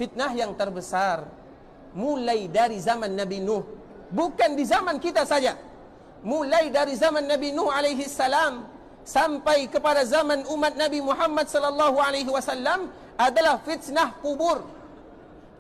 fitnah yang terbesar mulai dari zaman Nabi Nuh, bukan di zaman kita saja. Mulai dari zaman Nabi Nuh alaihi salam sampai kepada zaman umat Nabi Muhammad sallallahu alaihi wasallam adalah fitnah kubur.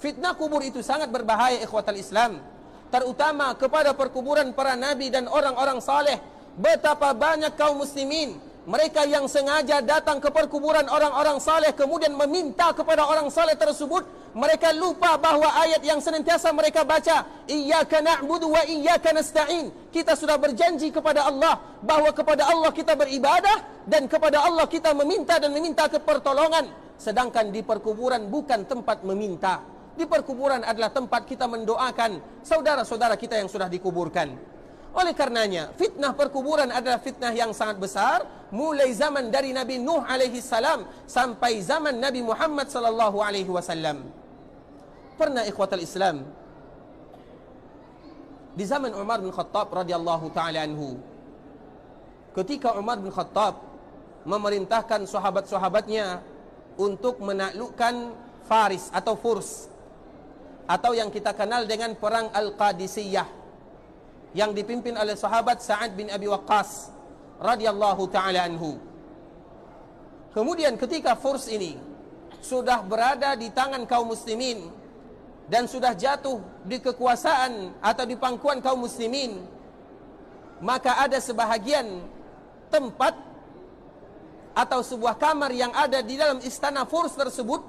Fitnah kubur itu sangat berbahaya, ikhwatal Islam, terutama kepada perkuburan para nabi dan orang-orang saleh. Betapa banyak kaum muslimin mereka yang sengaja datang ke perkuburan orang-orang saleh kemudian meminta kepada orang saleh tersebut. Mereka lupa bahawa ayat yang senantiasa mereka baca, iyyaka na'budu wa iyyaka nasta'in. Kita sudah berjanji kepada Allah bahawa kepada Allah kita beribadah dan kepada Allah kita meminta dan meminta pertolongan. Sedangkan di perkuburan bukan tempat meminta. Di perkuburan adalah tempat kita mendoakan saudara-saudara kita yang sudah dikuburkan. Oleh karenanya, fitnah perkuburan adalah fitnah yang sangat besar, mulai zaman dari Nabi Nuh alaihi salam sampai zaman Nabi Muhammad sallallahu alaihi wasallam. Pernah ikhwatal Islam, di zaman Umar bin Khattab radhiyallahu taala anhu, ketika Umar bin Khattab memerintahkan sahabat-sahabatnya untuk menaklukkan Faris atau Furs, atau yang kita kenal dengan perang Al-Qadisiyah, yang dipimpin oleh sahabat Sa'ad bin Abi Waqqas radhiyallahu taala anhu. Kemudian ketika Furs ini sudah berada di tangan kaum muslimin dan sudah jatuh di kekuasaan atau di pangkuan kaum muslimin, maka ada sebahagian tempat atau sebuah kamar yang ada di dalam istana Furs tersebut,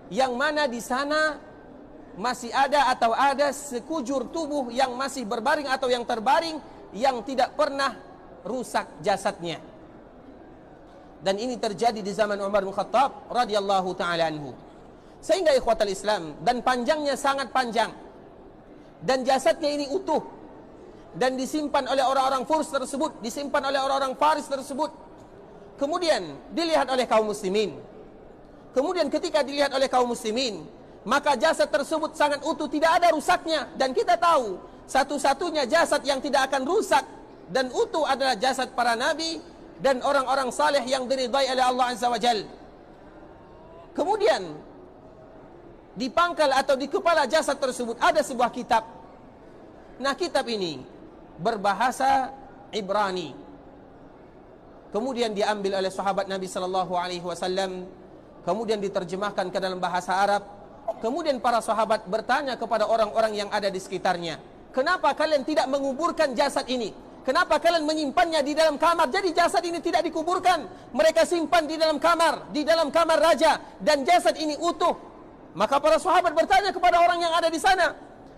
yang mana di sana masih ada atau ada sekujur tubuh yang masih berbaring atau yang terbaring, yang tidak pernah rusak jasadnya. Dan ini terjadi di zaman Umar bin Khattab radhiyallahu taala anhu. Sehingga ikhwatal Islam, dan panjangnya sangat panjang, dan jasadnya ini utuh dan disimpan oleh orang-orang Furs tersebut, disimpan oleh orang-orang Faris tersebut. Kemudian dilihat oleh kaum muslimin. Kemudian ketika dilihat oleh kaum muslimin, maka jasad tersebut sangat utuh, tidak ada rusaknya. Dan kita tahu satu-satunya jasad yang tidak akan rusak dan utuh adalah jasad para nabi dan orang-orang saleh yang diridai oleh Allah Azza wa Jal. Kemudian di pangkal atau di kepala jasad tersebut ada sebuah kitab. Nah, kitab ini berbahasa Ibrani. Kemudian diambil oleh sahabat Nabi sallallahu alaihi wasallam, kemudian diterjemahkan ke dalam bahasa Arab. Kemudian para sahabat bertanya kepada orang-orang yang ada di sekitarnya, kenapa kalian tidak menguburkan jasad ini? Kenapa kalian menyimpannya di dalam kamar? Jadi jasad ini tidak dikuburkan, mereka simpan di dalam kamar raja, dan jasad ini utuh. Maka para sahabat bertanya kepada orang yang ada di sana,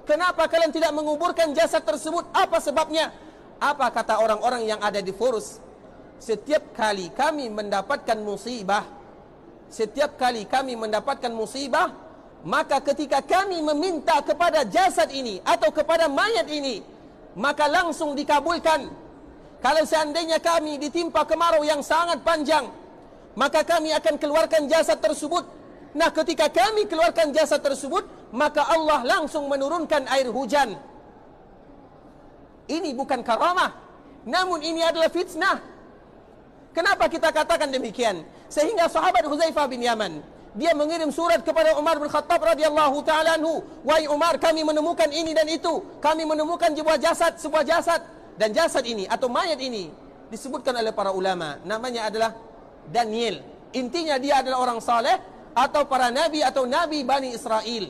kenapa kalian tidak menguburkan jasad tersebut? Apa sebabnya? Apa kata orang-orang yang ada di Furs? Setiap kali kami mendapatkan musibah, maka ketika kami meminta kepada jasad ini atau kepada mayat ini, maka langsung dikabulkan. Kalau seandainya kami ditimpa kemarau yang sangat panjang, maka kami akan keluarkan jasad tersebut. Nah, ketika kami keluarkan jasad tersebut, maka Allah langsung menurunkan air hujan. Ini bukan karamah, namun ini adalah fitnah. Kenapa kita katakan demikian? Sehingga sahabat Huzaifah bin Yaman, dia mengirim surat kepada Umar bin Khattab radhiyallahu taala anhu, "Wahai Umar, kami menemukan ini dan itu. Kami menemukan sebuah jasad, dan jasad ini atau mayat ini disebutkan oleh para ulama namanya adalah Daniel. Intinya dia adalah orang saleh atau para nabi atau nabi Bani Israel."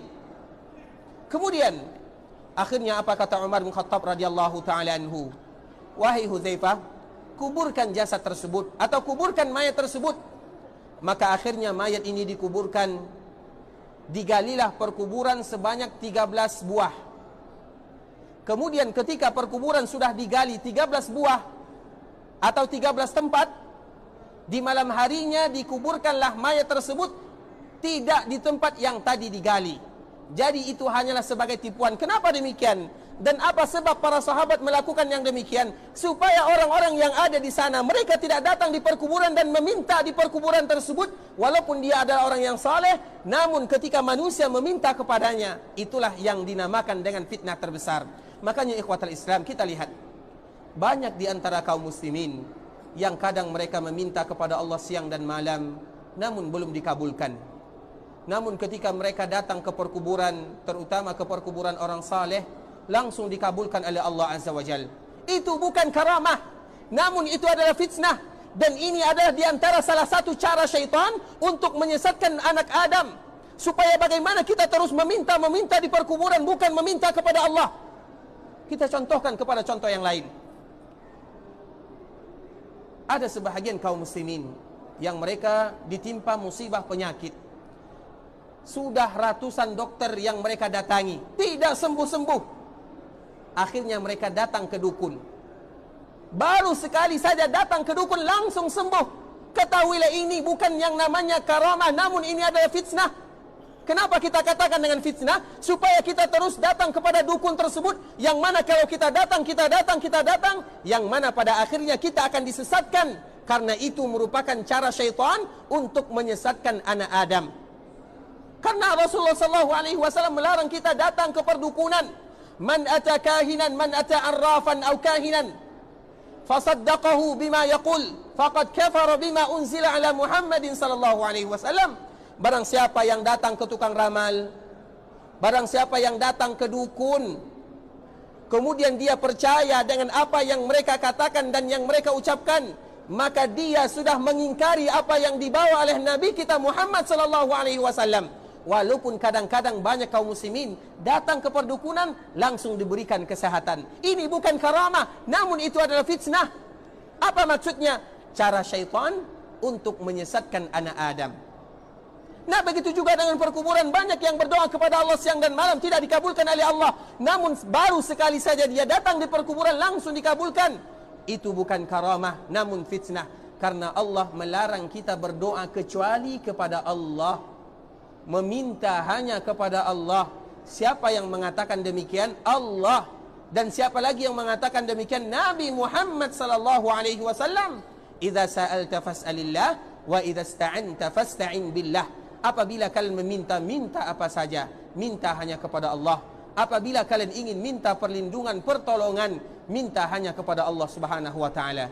Kemudian akhirnya apa kata Umar bin Khattab radhiyallahu taala anhu? "Wahai Huzaifah, kuburkan jasad tersebut atau kuburkan mayat tersebut." Maka akhirnya mayat ini dikuburkan. Digalilah perkuburan sebanyak 13 buah. Kemudian ketika perkuburan sudah digali 13 buah atau 13 tempat, di malam harinya dikuburkanlah mayat tersebut tidak di tempat yang tadi digali. Jadi itu hanyalah sebagai tipuan. Kenapa demikian? Dan apa sebab para sahabat melakukan yang demikian? Supaya orang-orang yang ada di sana, mereka tidak datang di perkuburan dan meminta di perkuburan tersebut, walaupun dia adalah orang yang saleh. Namun ketika manusia meminta kepadanya, itulah yang dinamakan dengan fitnah terbesar. Makanya ikhwatal Islam, kita lihat banyak di antara kaum muslimin yang kadang mereka meminta kepada Allah siang dan malam, namun belum dikabulkan. namun ketika mereka datang ke perkuburan, terutama ke perkuburan orang saleh, langsung dikabulkan oleh Allah Azza wa Jal. Itu bukan karamah, namun itu adalah fitnah. Dan ini adalah di antara salah satu cara syaitan untuk menyesatkan anak Adam, supaya bagaimana kita terus meminta di perkuburan, bukan meminta kepada Allah. Kita contohkan kepada contoh yang lain. Ada sebahagian kaum muslimin yang mereka ditimpa musibah penyakit. Sudah ratusan dokter yang mereka datangi, tidak sembuh-sembuh. Akhirnya mereka datang ke dukun. Baru sekali saja datang ke dukun langsung sembuh. Ketahuilah ini bukan yang namanya karamah, namun ini adalah fitnah. Kenapa kita katakan dengan fitnah? Supaya kita terus datang kepada dukun tersebut, yang mana kalau kita datang, yang mana pada akhirnya kita akan disesatkan. Karena itu merupakan cara syaitan untuk menyesatkan anak Adam. Karena Rasulullah SAW melarang kita datang ke perdukunan. Man ata kahinan, man ata arrafan au kahinan, fasaddaqahu bima yaqul, faqad kafara bima unzila ala Muhammadin sallallahu alaihi wasallam. Barang siapa yang datang ke tukang ramal, barang siapa yang datang ke dukun, kemudian dia percaya dengan apa yang mereka katakan dan yang mereka ucapkan, maka dia sudah mengingkari apa yang dibawa oleh Nabi kita Muhammad sallallahu alaihi wasallam. Walaupun kadang-kadang banyak kaum muslimin datang ke perdukunan langsung diberikan kesehatan. Ini bukan karamah, namun itu adalah fitnah. Apa maksudnya? Cara syaitan untuk menyesatkan anak Adam. Nah, begitu juga dengan perkuburan. Banyak yang berdoa kepada Allah siang dan malam tidak dikabulkan oleh Allah. Namun baru sekali saja dia datang di perkuburan langsung dikabulkan. Itu bukan karamah, namun fitnah. Karena Allah melarang kita berdoa kecuali kepada Allah. Meminta hanya kepada Allah. Siapa yang mengatakan demikian? Allah. Dan siapa lagi yang mengatakan demikian? Nabi Muhammad sallallahu alaihi wasallam. Idza sa'alta fas'alillah wa idza ista'anta fasta'in billah. Apabila kalian meminta, minta apa saja, minta hanya kepada Allah. Apabila kalian ingin minta perlindungan, pertolongan, minta hanya kepada Allah Subhanahu wa taala.